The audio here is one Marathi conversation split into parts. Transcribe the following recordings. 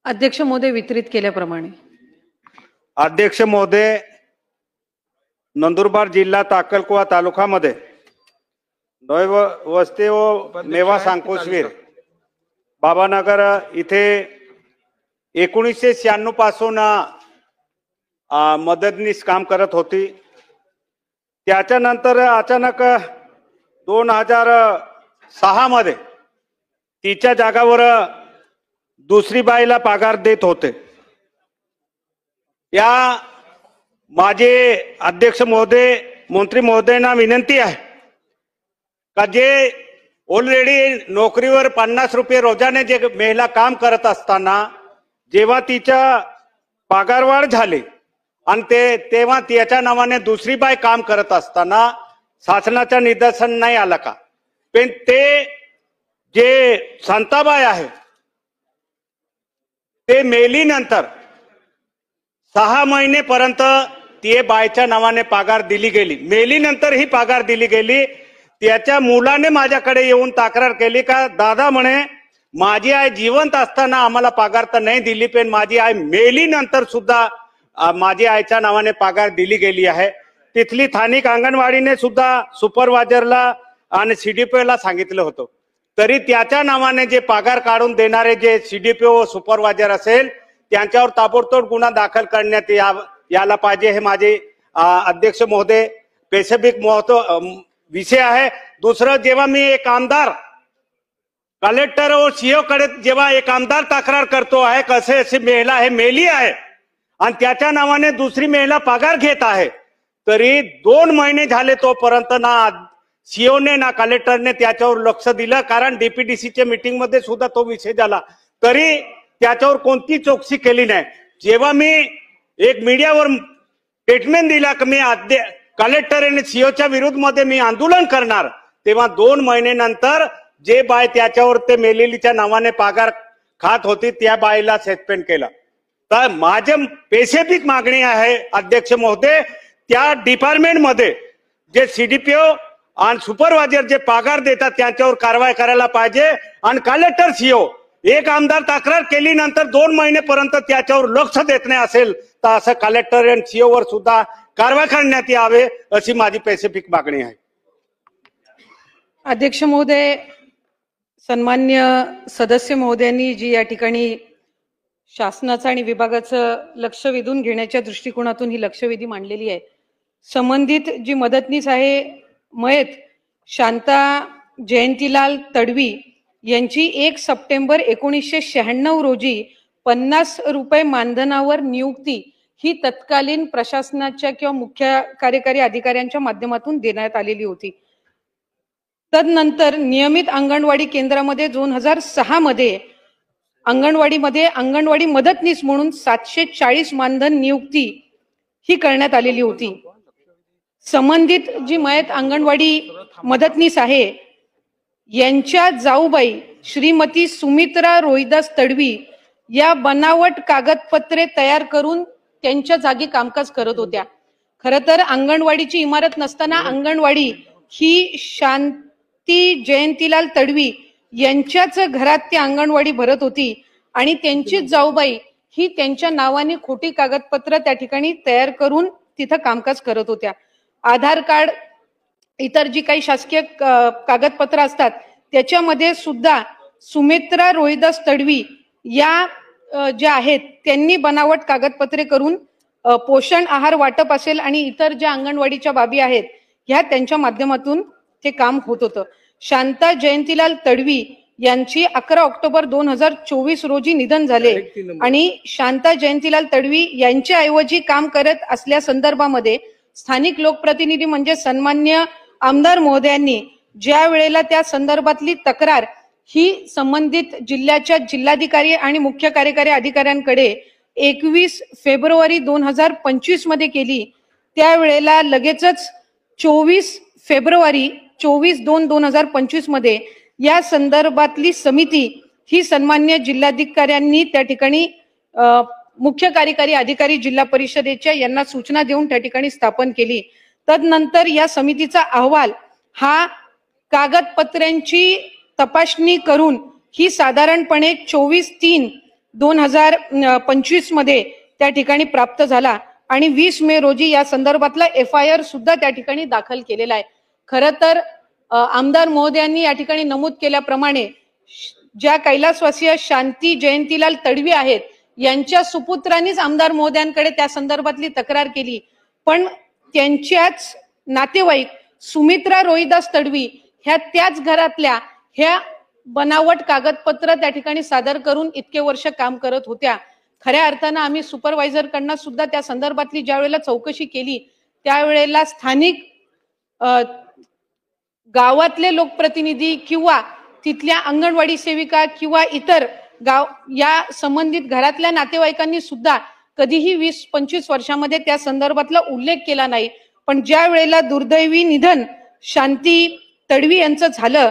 अध्यक्ष महोदय वितरित केल्याप्रमाणे अध्यक्ष महोदय, नंदुरबार जिल्हा अक्कलकुवा तालुक्यामध्ये नव वस्ती व नेवास अंकुशवीर बाबानगर इथे 1996 पासून मदतनीस काम करत होती। त्याच्यानंतर अचानक 2006 मध्ये तिच्या जागावर दुसरी बाईला पगार देत होते। या माझे अध्यक्ष महोदय, मंत्री महोदयांना विनंती आहे का जे ऑलरेडी नोकरीवर 50 रुपये रोजाने जे महिला काम करत असताना जेव्हा तिच्या पगारवाढ झाली आणि तेव्हा त्याच्या नावाने दुसरी बाई काम करत असताना शासनाच्या निदर्शन नाही आला का? पण ते जे शांताबाई आहे ते मेलीनंतर 6 महिनेपर्यंत ते बायच्या नावाने पगार दिली गेली। मेलीनंतर ही पगार दिली गेली। त्याच्या मुलाने माझ्याकडे येऊन तक्रार केली का दादा म्हणे माझी आई जिवंत असताना आम्हाला पगार तर नाही दिली, पण माझी आई मेलीनंतर सुद्धा माझी आईच्या नावाने पगार दिली गेली आहे। तिथली स्थानिक अंगणवाडीने सुद्धा सुपरवायझरला आणि सीडीपीओला सांगितलं होतं, तरी त्याच्या नावाने जे पगार काढून देणारे जे सीडीपीओ सुपरवायझर असेल त्यांच्यावर ताबडतोब गुन्हा दाखल करण्यात यायला पाहिजे। हे माझे अध्यक्ष महोदय स्पेसिफिक विषय आहे। दुसरं, जेव्हा मी एक आमदार कलेक्टर व सीओ कडे जेव्हा एक आमदार तक्रार करतो आहे कसे अशी महिला हे मेली आहे आणि त्याच्या नावाने दुसरी महिला पगार घेत आहे, तरी 2 महिने झाले तोपर्यंत ना सीओने ना कलेक्टरने त्याच्यावर लक्ष दिलं। कारण डीपीडीसीच्या मीटिंग मध्ये सुद्धा तो विषय झाला, तरी त्याच्यावर कोणती चौकशी केली नाही। जेव्हा मी एक मीडियावर स्टेटमेंट दिला की मी कलेक्टर आणि सीओच्या विरुद्ध मध्ये मी आंदोलन करणार, तेव्हा 2 महिन्यानंतर जे बाय त्याच्यावर ते मेलेलीच्या नावाने पगार खात होती त्या बाईला सस्पेंड केलं। तर माझे स्पेसिफिक मागणी आहे अध्यक्ष महोदय, त्या डिपार्टमेंट मध्ये जे सीडीपीओ आणि सुपरवायझर जे पगार देतात त्यांच्यावर कारवाई करायला पाहिजे। आणि कलेक्टर सीओ एक आमदार तक्रार केली नंतर 2 महिनेपर्यंत त्याच्यावर लक्ष देत नाही असेल तर असं कलेक्टर आणि सीओ वर सुद्धा कारवाई करण्यात यावे अशी माझी स्पेसिफिक मागणी आहे। अध्यक्ष महोदय, सन्मान्य सदस्य महोदयांनी जी या ठिकाणी शासनाचं आणि विभागाचं लक्ष वेधून घेण्याच्या दृष्टिकोनातून ही लक्षवेधी मांडलेली आहे। संबंधित जी मदतनीस आहे मयत शांता जयंतीलाल तडवी यांची 1 सप्टेंबर 1996 रोजी 50 रुपये मानधनावर नियुक्ती ही तत्कालीन प्रशासनाच्या किंवा मुख्य कार्यकारी अधिकाऱ्यांच्या माध्यमातून देण्यात आलेली होती। तदनंतर नियमित अंगणवाडी केंद्रामध्ये 2006 मध्ये अंगणवाडीमध्ये अंगणवाडी मदतनीस म्हणून 740 मानधन नियुक्ती ही करण्यात आलेली होती। संबंधित जी मयत अंगणवाडी मदतनीस आहे यांच्या जाऊबाई श्रीमती सुमित्रा रोहिदास तडवी या बनावट कागदपत्रे तयार करून त्यांच्या जागी कामकाज करत होत्या। खरं तर अंगणवाडीची इमारत नसताना अंगणवाडी ही शांती जयंतीलाल तडवी यांच्याच घरात ती अंगणवाडी भरत होती आणि त्यांची जाऊबाई ही त्यांच्या नावाने खोटी कागदपत्र त्या ठिकाणी तयार करून तिथं कामकाज करत होत्या। आधार कार्ड इतर जी काही शासकीय कागदपत्र असतात त्याच्यामध्ये सुद्धा सुमित्रा रोहिदास तडवी या ज्या आहेत त्यांनी बनावट कागदपत्रे करून पोषण आहार वाटप असेल आणि इतर ज्या अंगणवाडीच्या बाबी आहेत ह्या त्यांच्या माध्यमातून ते काम होत होतं। शांता जयंतीलाल तडवी यांची 11 ऑक्टोबर 2024 रोजी निधन झाले आणि शांता जयंतीलाल तडवी यांच्या ऐवजी काम करत असल्या संदर्भामध्ये स्थानिक लोकप्रतिनिधी म्हणजे सन्मान्य आमदार महोदयांनी ज्या वेळेला त्या संदर्भातली तक्रार ही संबंधित जिल्ह्याच्या जिल्हाधिकारी आणि मुख्य कार्यकारी अधिकाऱ्यांकडे 21 फेब्रुवारी 2025 मध्ये केली, त्यावेळेला लगेचच 24 फेब्रुवारी 24/2/2025 मध्ये या संदर्भातली समिती ही सन्मान्य जिल्हाधिकाऱ्यांनी त्या ठिकाणी मुख्य कार्यकारी अधिकारी जिल्हा परिषदेच्या यांना सूचना देऊन त्या ठिकाणी स्थापन केली। तदनंतर या समितीचा अहवाल हा कागदपत्रांची तपासणी करून ही साधारणपणे 24/3 2025 मध्ये त्या ठिकाणी प्राप्त झाला आणि 20 मे रोजी या संदर्भातला FIR सुद्धा त्या ठिकाणी दाखल केलेला आहे. खरं तर आमदार महोदयांनी या ठिकाणी नमूद केल्याप्रमाणे ज्या कैलासवासीय शांती जयंतीलाल तडवी आहेत यांच्या सुपुत्रांनीच आमदार महोदयांकडे त्या संदर्भातली तक्रार केली, पण त्यांच्याच नातेवाईक सुमित्रा रोहिदास तडवी ह्या त्याच घरातल्या ह्या बनावट कागदपत्र त्या ठिकाणी सादर करून इतके वर्ष काम करत होत्या. खऱ्या अर्थानं आम्ही सुपरवायझर कडनं सुद्धा त्या संदर्भातली ज्या वेळेला चौकशी केली त्यावेळेला स्थानिक गावातले लोकप्रतिनिधी किंवा तिथल्या अंगणवाडी सेविका किंवा इतर गाव या संबंधित घरातल्या नातेवाईकांनी सुद्धा कधीही 20-25 वर्षामध्ये त्या संदर्भातला उल्लेख केला नाही. पण ज्या वेळेला दुर्दैवी निधन शांती तडवी यांचं झालं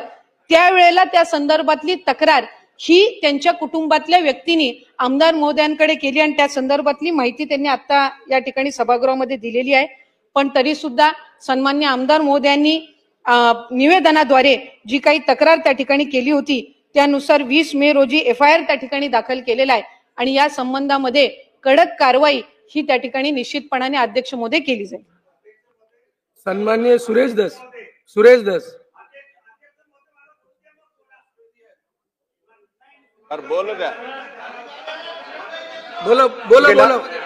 त्यावेळेला त्या संदर्भातली तक्रार ही त्यांच्या कुटुंबातल्या व्यक्तींनी आमदार महोदयांकडे केली आणि त्या संदर्भातली माहिती त्यांनी आता या ठिकाणी सभागृहामध्ये दिलेली आहे. पण तरी सुद्धा सन्मान्य आमदार महोदयांनी निवेदनाद्वारे जी काही तक्रार त्या ठिकाणी केली होती त्यानुसार 20 मे रोजी FIR त्या ठिकाणी दाखल केलेला आहे आणि या संबंधामध्ये कडक कारवाई ही त्या ठिकाणी निश्चितपणाने अध्यक्ष महोदय केली जाईल. सन्माननीय सुरेश धस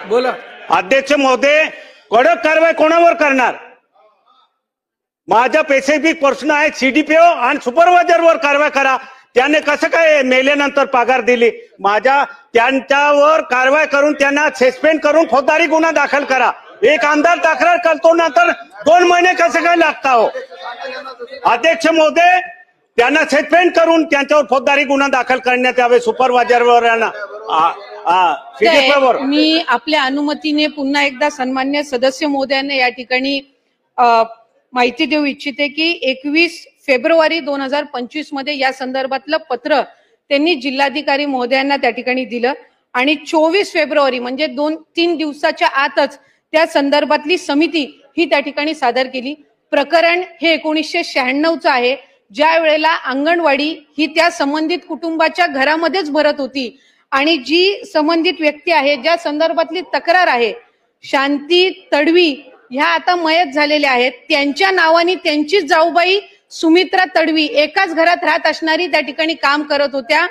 बोला. अध्यक्ष महोदय, कडक कारवाई कोणावर करणार? माझा स्पेसिफिक प्रश्न आहे, CDPO आणि सुपरवायझरवर कारवाई करा. त्याने कसं काय मेल्यानंतर पगार दिली? त्यांच्यावर कारवाई करून त्यांना सस्पेंड करून फौजदारी गुन्हा दाखल करा. एक आमदार तक्रार करतो नंतर 2 महिने कसं काय लागता हो? अध्यक्ष महोदय, त्यांना सस्पेंड करून त्यांच्यावर फौजदारी गुन्हा दाखल करण्यात यावे सुपरवायझरवर. मी आपल्या अनुमतीने पुन्हा एकदा सन्मान्य सदस्य महोदयांना या ठिकाणी माहिती देऊ इच्छिते की 21 फेब्रुवारी 2025 मध्ये या संदर्भातलं पत्र त्यांनी जिल्हाधिकारी महोदयांना त्या ठिकाणी दिलं आणि 24 फेब्रुवारी म्हणजे 2-3 दिवसाच्या आतच त्या संदर्भातली समिती ही त्या ठिकाणी सादर केली. प्रकरण हे 1996चं आहे, ज्या वेळेला अंगणवाडी ही त्या संबंधित कुटुंबाच्या घरामध्येच भरत होती आणि जी संबंधित व्यक्ती आहे ज्या संदर्भातली तक्रार आहे शांती तडवी ह्या आता मयत झालेल्या आहेत, त्यांच्या नावाने त्यांचीच जाऊबाई सुमित्रा तडवी एकाच घरात राहत असणारी त्या ठिकाणी काम करत होत्या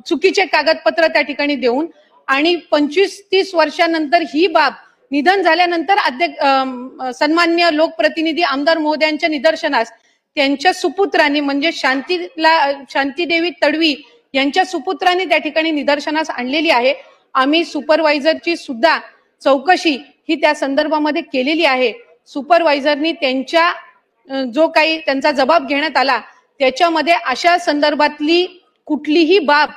चुकीचे कागदपत्र त्या ठिकाणी देऊन. आणि 25-30 वर्षानंतर ही बाब निधन झाल्यानंतर सन्मान्य लोकप्रतिनिधी आमदार महोदयांच्या निदर्शनास त्यांच्या सुपुत्रांनी म्हणजे शांतीदेवी तडवी यांच्या सुपुत्रांनी त्या ठिकाणी निदर्शनास आणलेली आहे. आम्ही सुपरवायझरची सुद्धा चौकशी ही त्या संदर्भामध्ये केलेली आहे. सुपरवायझरनी त्यांच्या जो काही त्यांचा जबाब घेण्यात आला त्याच्यामध्ये अशा संदर्भातली कुठलीही बाब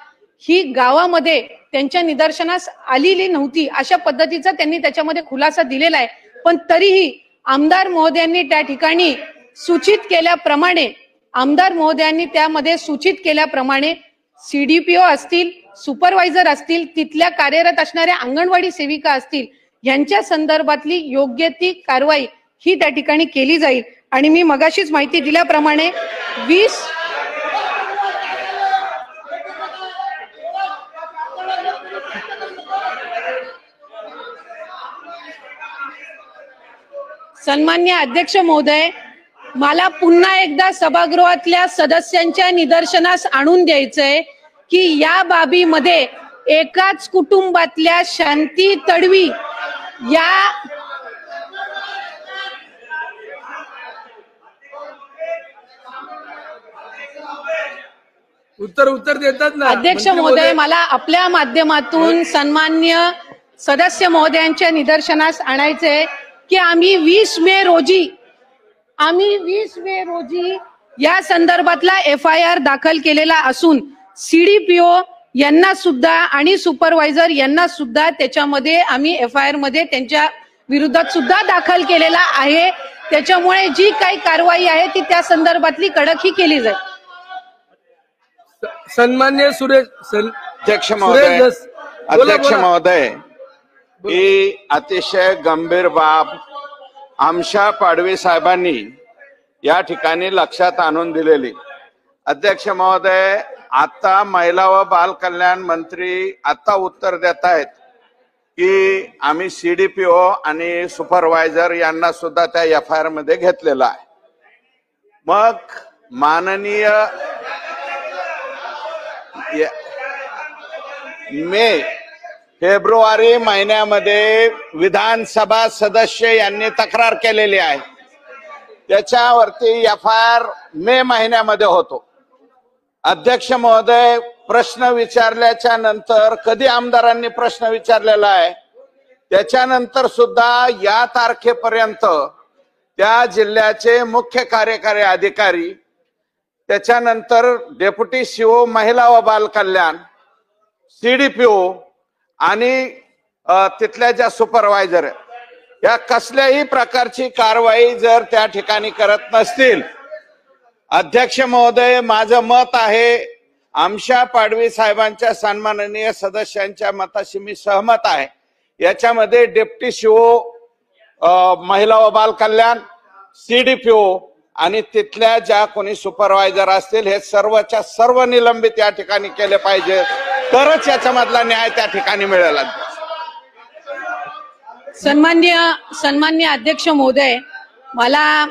ही गावामध्ये त्यांच्या निदर्शनास आलेली नव्हती अशा पद्धतीचा त्यांनी त्याच्यामध्ये खुलासा दिलेला आहे. पण तरीही आमदार महोदयांनी त्या ठिकाणी सूचित केल्याप्रमाणे त्यामध्ये सूचित केल्याप्रमाणे CDPO असतील, सुपरवायझर असतील, तिथल्या कार्यरत असणाऱ्या अंगणवाडी सेविका असतील यांच्या संदर्भातली योग्य ती कारवाई ही त्या ठिकाणी केली जाईल. आणि मी मगाशीच माहिती दिल्याप्रमाणे 20 सन्मान्य अध्यक्ष महोदय, मला पुन्हा एकदा सभागृहातल्या सदस्यांच्या निदर्शनास आणून द्यायचंय की या बाबीमध्ये एकाच कुटुंबातल्या शांती तडवी या उत्तर देतात ना अध्यक्ष महोदय. मला आपल्या माध्यमातून सन्मान्य सदस्य महोदयांच्या निदर्शनास आणायचंय की आम्ही 20 मे रोजी या संदर्भातला FIR दाखल केलेला असून CDPO यांना सुद्धा आणि सुपरवायझर यांना सुद्धा त्याच्यामध्ये आम्ही FIR मध्ये त्यांच्या विरोधात सुद्धा दाखल केलेला आहे. त्याच्यामुळे जी काही कारवाई आहे ती त्या संदर्भातली कडक ही केली जाईल. सन्मान्य अध्यक्ष महोदय, ही अतिशय गंभीर बाब आमशा पाडवी साहेबांनी या ठिकाणी लक्षात आणून दिलेली. अध्यक्ष महोदय, आता महिला व बाल कल्याण मंत्री आता उत्तर देत आहेत की आम्ही सीडीपीओ आणि सुपरवायझर यांना सुद्धा त्या एफआयआर मध्ये घेतलेला आहे. मग माननीय फेब्रुवारी महिन्यामध्ये विधानसभा सदस्य यांनी तक्रार केलेली आहे. त्याच्यावरती एफआयआर मे महिन्यामध्ये होतो. अध्यक्ष महोदय, प्रश्न विचारल्याच्या नंतर कधी आमदारांनी प्रश्न विचारलेला आहे त्याच्यानंतर सुद्धा या तारखेपर्यंत त्या जिल्ह्याचे मुख्य कार्यकारी अधिकारी, त्याच्यानंतर डेप्युटी सीओ महिला व बाल कल्याण, सीडीपीओ आणि तिथल्या ज्या सुपरवायझर या कसल्याही प्रकारची कारवाई जर त्या ठिकाणी करत नसतील, अध्यक्ष महोदय, माझं मत आहे, आमशा पाडवी साहेबांच्या सन्माननीय सदस्यांच्या मताशी मी सहमत आहे. याच्यामध्ये डेप्युटी सीओ महिला व बाल कल्याण, सीडीपीओ आणि तिथल्या ज्या कोणी सुपरवायझर असतील हे सर्वच्या सर्व निलंबित या ठिकाणी केले पाहिजे, तरच याच्यामधला न्याय त्या ठिकाणी मिळेल. सन्मान्य अध्यक्ष महोदय, मला